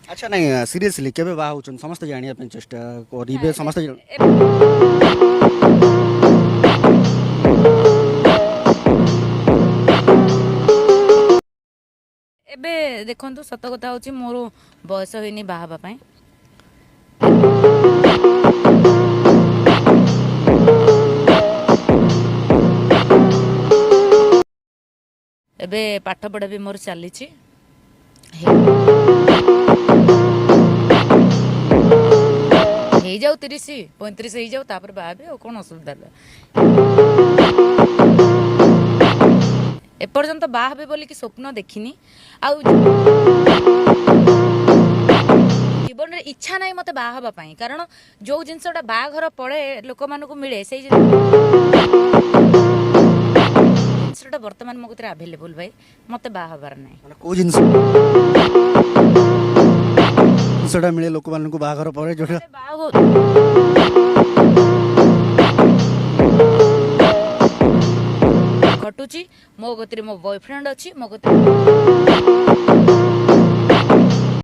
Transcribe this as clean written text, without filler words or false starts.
अच्छा नहीं सीरियसली केबे बाहा होचन समस्त जानिया पे चेष्टा करिबे समस्त ଏବେ ଦେଖନ୍ତୁ ସତ କଥା ହେଉଛି ମୋର ବୟସ ହେଇନି ବାହା ହେବା ପାଇଁ। ଏବେ ପାଠ ପଢ଼ା ବି ମୋର ଚାଲିଛି। ହେଇଯାଉ 30 35 ହେଇଯାଉ ତାପରେ ବାହା ହେବି ଆଉ କ'ଣ ଅସୁବିଧା ହେଲା। ଏପର୍ଯ୍ୟନ୍ତ ବାହା ହେବି ବୋଲିକି ସ୍ୱପ୍ନ ଦେଖିନି ଆଉ ଜୀବନରେ ଇଚ୍ଛା ନାହିଁ ମୋତେ ବାହା ହେବା ପାଇଁ। କାରଣ ଯେଉଁ ଜିନିଷଟା ବାହାଘର ପରେ ଲୋକମାନଙ୍କୁ ମିଳେ ସେଇ ଜିନିଷଟା ବର୍ତ୍ତମାନ ମୋ କତିରେ ଆଭେଲେବୁଲ୍ ଭାଇ। ମୋତେ ବାହା ହେବାର ନାହିଁ। ମାନେ କୋଉ ଜିନିଷଟା ମିଳେ ଲୋକମାନଙ୍କୁ ବାହାଘର ପରେ ଯୋଉଟା ଘଟୁଛି ମୋ କତିରେ ମୋ ବୟଫ୍ରେଣ୍ଡ ଅଛି ମୋ କତିରେ